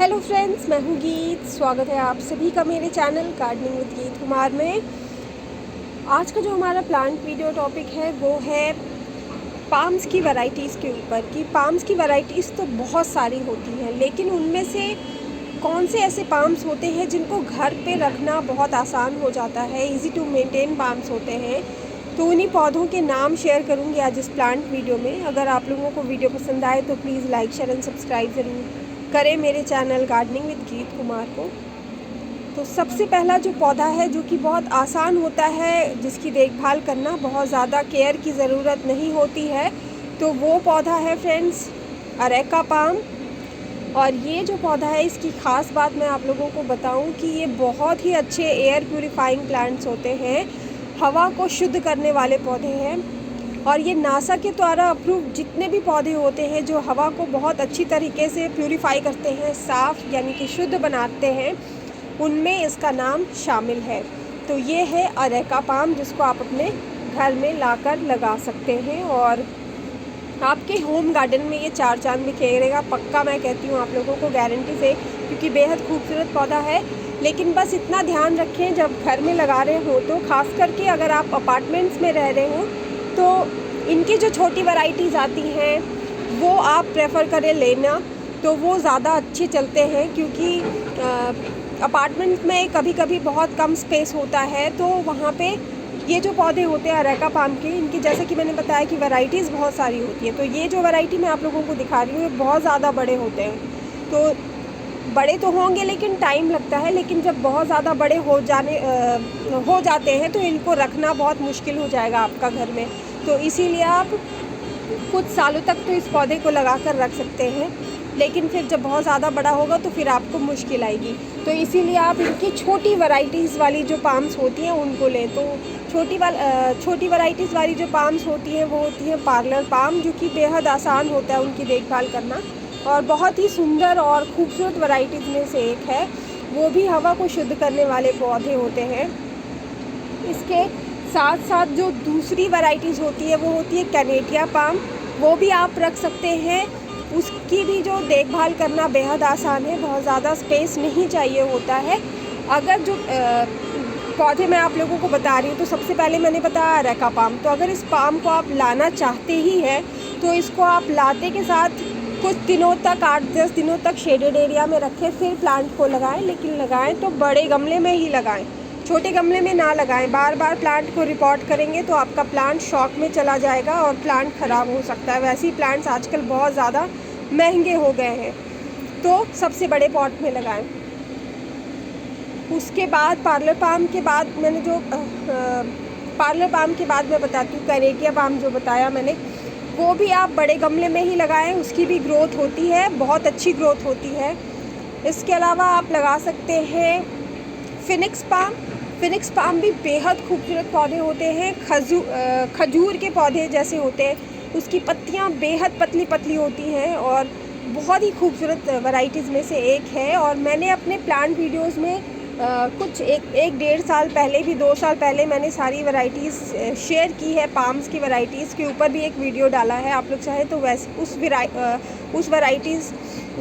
Hello friends, मैं हूँ गीत। स्वागत है आप सभी का मेरे चैनल गार्डनिंग विद गीत कुमार में। आज का जो हमारा प्लांट वीडियो टॉपिक है वो है पाम्स की वैरायटीज़ के ऊपर। कि पाम्स की वैरायटीज़ तो बहुत सारी होती हैं, लेकिन उनमें से कौन से ऐसे पाम्स होते हैं जिनको घर पे रखना बहुत आसान हो जाता है, इजी टू मेंटेन पाम्स होते हैं। तो उन्हीं पौधों के नाम शेयर करूँगी आज इस प्लांट वीडियो में। अगर आप लोगों को वीडियो पसंद आए तो please like share and subscribe ज़रूर करें मेरे चैनल गार्डनिंग विद गीत कुमार को। तो सबसे पहला जो पौधा है जो कि बहुत आसान होता है, जिसकी देखभाल करना बहुत ज़्यादा केयर की ज़रूरत नहीं होती है, तो वो पौधा है फ्रेंड्स अरेका पाम। और ये जो पौधा है, इसकी ख़ास बात मैं आप लोगों को बताऊं कि ये बहुत ही अच्छे एयर प्यूरिफाइंग प्लांट्स होते हैं, हवा को शुद्ध करने वाले पौधे हैं। और ये नासा के द्वारा अप्रूव जितने भी पौधे होते हैं जो हवा को बहुत अच्छी तरीके से प्यूरिफाई करते हैं, साफ़ यानी कि शुद्ध बनाते हैं, उनमें इसका नाम शामिल है। तो ये है अरेका पाम, जिसको आप अपने घर में लाकर लगा सकते हैं और आपके होम गार्डन में ये चार चांद बिखेरेगा पक्का। मैं कहती हूँ आप लोगों को गारंटी से, क्योंकि बेहद खूबसूरत पौधा है। लेकिन बस इतना ध्यान रखें जब घर में लगा रहे हो तो, ख़ास करके अगर आप अपार्टमेंट्स में रह रहे हो तो इनकी जो छोटी वैराइटीज़ आती हैं वो आप प्रेफर करें लेना, तो वो ज़्यादा अच्छे चलते हैं। क्योंकि अपार्टमेंट में कभी कभी बहुत कम स्पेस होता है, तो वहाँ पे ये जो पौधे होते हैं अरेका पाम के, इनकी जैसे कि मैंने बताया कि वैराइटीज़ बहुत सारी होती हैं। तो ये जो वैरायटी मैं आप लोगों को दिखा रही हूँ ये बहुत ज़्यादा बड़े होते हैं। तो बड़े तो होंगे लेकिन टाइम लगता है, लेकिन जब बहुत ज़्यादा बड़े हो जाते हैं तो इनको रखना बहुत मुश्किल हो जाएगा आपका घर में। तो इसीलिए आप कुछ सालों तक तो इस पौधे को लगा कर रख सकते हैं, लेकिन फिर जब बहुत ज़्यादा बड़ा होगा तो फिर आपको मुश्किल आएगी। तो इसीलिए आप इनकी छोटी वैराइटीज़ वाली जो पाम्स होती हैं उनको लें। तो छोटी वैराइटीज़ वाली जो पाम्स होती हैं वो होती हैं पार्लर पाम, जो कि बेहद आसान होता है उनकी देखभाल करना और बहुत ही सुंदर और ख़ूबसूरत वैराइटीज़ में से एक है। वो भी हवा को शुद्ध करने वाले पौधे होते हैं। इसके साथ साथ जो दूसरी वैराइटीज़ होती है वो होती है कैनेडिया पाम, वो भी आप रख सकते हैं। उसकी भी जो देखभाल करना बेहद आसान है, बहुत ज़्यादा स्पेस नहीं चाहिए होता है। अगर जो पौधे मैं आप लोगों को बता रही हूँ, तो सबसे पहले मैंने बताया अरेका पाम। तो अगर इस पाम को आप लाना चाहते ही हैं तो इसको आप लाते के साथ कुछ दिनों तक 8-10 दिनों तक शेडेड एरिया में रखें, फिर प्लांट को लगाएं। लेकिन लगाएं तो बड़े गमले में ही लगाएं, छोटे गमले में ना लगाएं। बार बार प्लांट को रिपोर्ट करेंगे तो आपका प्लांट शॉक में चला जाएगा और प्लांट ख़राब हो सकता है। वैसे ही प्लांट्स आजकल बहुत ज़्यादा महंगे हो गए हैं, तो सबसे बड़े पॉट में लगाएं। उसके बाद पार्लर पाम के बाद मैंने जो पार्लर पाम के बाद मैं बताती हूँ कैनेडिया पाम, जो बताया मैंने, वो भी आप बड़े गमले में ही लगाएं। उसकी भी ग्रोथ होती है, बहुत अच्छी ग्रोथ होती है। इसके अलावा आप लगा सकते हैं फिनिक्स पाम। फिनिक्स पाम भी बेहद खूबसूरत पौधे होते हैं, खजूर के पौधे जैसे होते हैं। उसकी पत्तियां बेहद पतली पतली होती हैं और बहुत ही खूबसूरत वैराइटीज़ में से एक है। और मैंने अपने प्लांट वीडियोस में कुछ एक डेढ़ साल पहले भी, 2 साल पहले मैंने सारी वैराइटीज़ शेयर की है। पाम्स की वैराइटीज़ के ऊपर भी एक वीडियो डाला है, आप लोग चाहे तो वैसे उस वैराइटीज़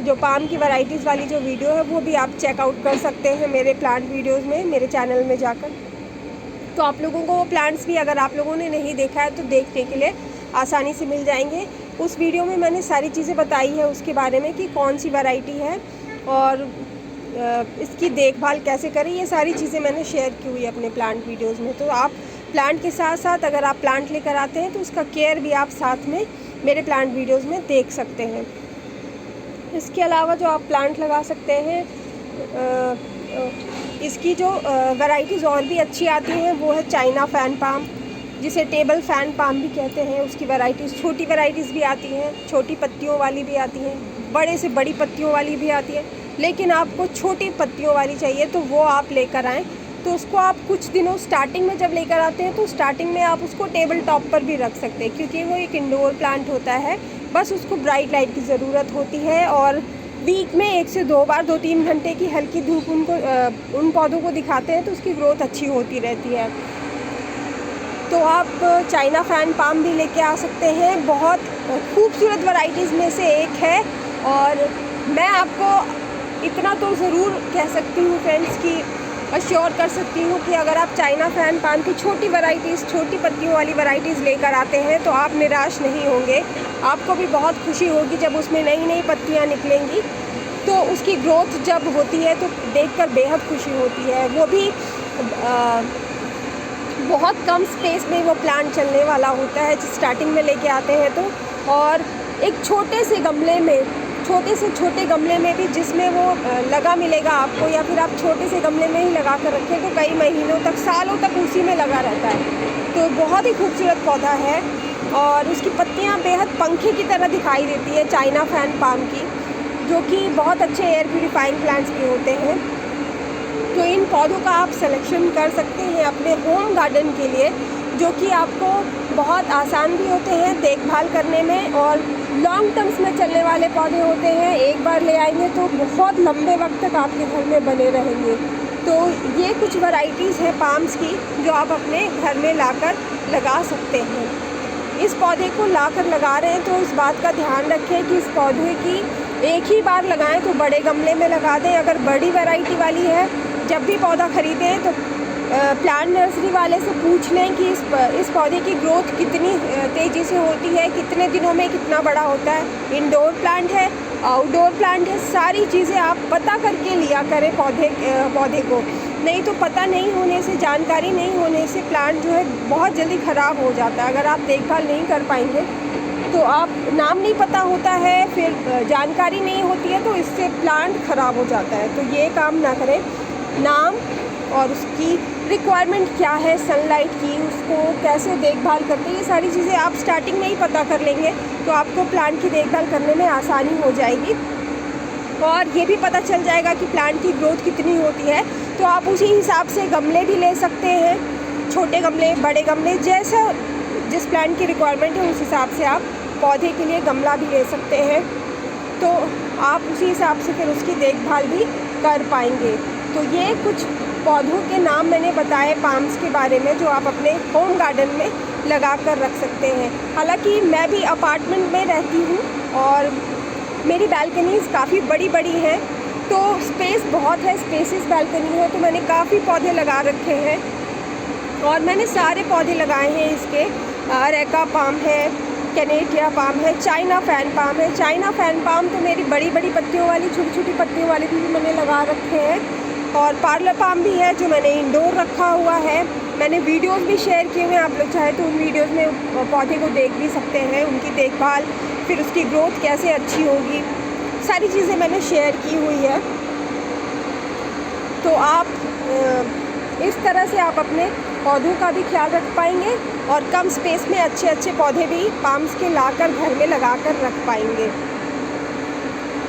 जो पाम की वैराइटीज़ वाली जो वीडियो है वो भी आप चेकआउट कर सकते हैं मेरे प्लांट वीडियोस में, मेरे चैनल में जाकर। तो आप लोगों को वो प्लांट्स भी अगर आप लोगों ने नहीं देखा है तो देखने के लिए आसानी से मिल जाएंगे। उस वीडियो में मैंने सारी चीज़ें बताई है उसके बारे में कि कौन सी वैरायटी है और इसकी देखभाल कैसे करें, ये सारी चीज़ें मैंने शेयर की हुई है अपने प्लांट वीडियोज़ में। तो आप प्लांट के साथ साथ अगर आप प्लांट लेकर आते हैं तो उसका केयर भी आप साथ में मेरे प्लांट वीडियोज़ में देख सकते हैं। इसके अलावा जो आप प्लांट लगा सकते हैं, इसकी जो वैराइटीज़ और भी अच्छी आती हैं वो है चाइना फैन पाम, जिसे टेबल फैन पाम भी कहते हैं। उसकी वैराइटीज़, छोटी वैराइटीज़ भी आती हैं, छोटी पत्तियों वाली भी आती हैं, बड़े से बड़ी पत्तियों वाली भी आती है। लेकिन आपको छोटी पत्तियों वाली चाहिए तो वो आप लेकर आएँ। तो उसको आप कुछ दिनों स्टार्टिंग में जब लेकर आते हैं तो स्टार्टिंग में आप उसको टेबल टॉप पर भी रख सकते हैं, क्योंकि वो एक इंडोर प्लांट होता है। बस उसको ब्राइट लाइट की ज़रूरत होती है और वीक में 1 से 2 बार 2-3 घंटे की हल्की धूप उन पौधों को दिखाते हैं तो उसकी ग्रोथ अच्छी होती रहती है। तो आप चाइना फैन पाम भी लेके आ सकते हैं, बहुत खूबसूरत वैराइटीज़ में से एक है। और मैं आपको इतना तो ज़रूर कह सकती हूँ फ्रेंड्स कि अश्योर कर सकती हूँ कि अगर आप चाइना फैन पाम की छोटी वैराइटीज़, छोटी पत्तियों वाली वैराइटीज़ लेकर आते हैं तो आप निराश नहीं होंगे। आपको भी बहुत खुशी होगी जब उसमें नई नई पत्तियाँ निकलेंगी। तो उसकी ग्रोथ जब होती है तो देखकर बेहद खुशी होती है। वो भी बहुत कम स्पेस में वो प्लांट चलने वाला होता है स्टार्टिंग में लेके आते हैं तो। और एक छोटे से गमले में, छोटे से छोटे गमले में भी जिसमें वो लगा मिलेगा आपको, या फिर आप छोटे से गमले में ही लगा कर रखें तो कई महीनों तक, सालों तक उसी में लगा रहता है। तो बहुत ही खूबसूरत पौधा है और उसकी पत्तियां बेहद पंखे की तरह दिखाई देती है चाइना फैन पाम की, जो कि बहुत अच्छे एयर प्यूरीफाइंग प्लांट्स भी होते हैं। तो इन पौधों का आप सिलेक्शन कर सकते हैं अपने होम गार्डन के लिए, जो कि आपको बहुत आसान भी होते हैं देखभाल करने में और लॉन्ग टर्म्स में चलने वाले पौधे होते हैं। एक बार ले आएंगे तो बहुत लंबे वक्त तक आपके घर में बने रहेंगे। तो ये कुछ वैराइटीज़ हैं पाम्स की जो आप अपने घर में लाकर लगा सकते हैं। इस पौधे को लाकर लगा रहे हैं तो इस बात का ध्यान रखें कि इस पौधे की एक ही बार लगाएं तो बड़े गमले में लगा दें। अगर बड़ी वैरायटी वाली है, जब भी पौधा ख़रीदें तो प्लांट नर्सरी वाले से पूछ लें कि इस पौधे की ग्रोथ कितनी तेज़ी से होती है, कितने दिनों में कितना बड़ा होता है, इंडोर प्लांट है, आउटडोर प्लांट है। सारी चीज़ें आप पता करके लिया करें पौधे को। नहीं तो पता नहीं होने से, जानकारी नहीं होने से प्लांट जो है बहुत जल्दी ख़राब हो जाता है। अगर आप देखभाल नहीं कर पाएंगे तो आप, नाम नहीं पता होता है, फिर जानकारी नहीं होती है तो इससे प्लांट ख़राब हो जाता है। तो ये काम ना करें। नाम और उसकी रिक्वायरमेंट क्या है, सनलाइट की, उसको कैसे देखभाल करते हैं, ये सारी चीज़ें आप स्टार्टिंग में ही पता कर लेंगे तो आपको प्लांट की देखभाल करने में आसानी हो जाएगी। और ये भी पता चल जाएगा कि प्लांट की ग्रोथ कितनी होती है। तो आप उसी हिसाब से गमले भी ले सकते हैं, छोटे गमले, बड़े गमले, जैसा जिस प्लांट की रिक्वायरमेंट है उस हिसाब से आप पौधे के लिए गमला भी ले सकते हैं। तो आप उसी हिसाब से फिर उसकी देखभाल भी कर पाएंगे। तो ये कुछ पौधों के नाम मैंने बताए पाम्स के बारे में जो आप अपने होम गार्डन में लगा कर रख सकते हैं। हालांकि मैं भी अपार्टमेंट में रहती हूँ और मेरी बालकनीज़ काफ़ी बड़ी बड़ी हैं, तो स्पेस बहुत है, स्पेसिस बालकनी है, तो मैंने काफ़ी पौधे लगा रखे हैं। और मैंने सारे पौधे लगाए हैं इसके, अरेका पाम है, कैनेडिया पाम है, चाइना फैन पाम है। चाइना फैन पाम तो मेरी बड़ी बड़ी पत्तियों वाली, छोटी छोटी पत्तियों वाली भी मैंने लगा रखे हैं। और पार्लर पाम भी है जो मैंने इंडोर रखा हुआ है। मैंने वीडियोस भी शेयर किए हुए हैं, आप लोग चाहे तो उन वीडियोस में पौधे को देख भी सकते हैं, उनकी देखभाल, फिर उसकी ग्रोथ कैसे अच्छी होगी, सारी चीज़ें मैंने शेयर की हुई है। तो आप इस तरह से आप अपने पौधों का भी ख्याल रख पाएंगे और कम स्पेस में अच्छे अच्छे पौधे भी पाम्स के लाकर घर में लगाकर रख पाएंगे।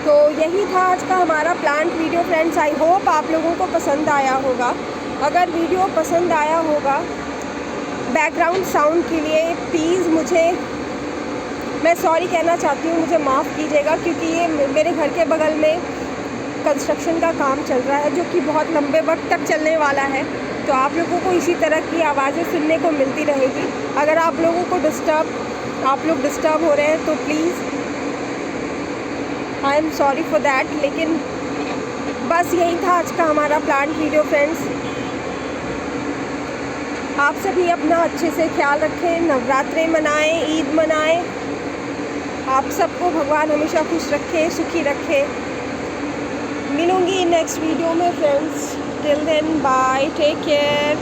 तो यही था आज का हमारा plant video friends. I hope आप लोगों को पसंद आया होगा। अगर वीडियो पसंद आया होगा, बैकग्राउंड साउंड के लिए प्लीज़ मैं सॉरी कहना चाहती हूँ, मुझे माफ़ कीजिएगा, क्योंकि ये मेरे घर के बगल में कंस्ट्रक्शन का काम चल रहा है जो कि बहुत लंबे वक्त तक चलने वाला है। तो आप लोगों को इसी तरह की आवाज़ें सुनने को मिलती रहेगी। अगर आप लोगों को आप लोग डिस्टर्ब हो रहे हैं तो please I am sorry for that. लेकिन बस यही था आज का हमारा प्लांट वीडियो फ्रेंड्स। आप सभी अपना अच्छे से ख्याल रखें, नवरात्रे मनाएं, ईद मनाएं। आप सबको भगवान हमेशा खुश रखे, सुखी रखे। मिलूंगी नेक्स्ट वीडियो में friends. Till then bye, take care.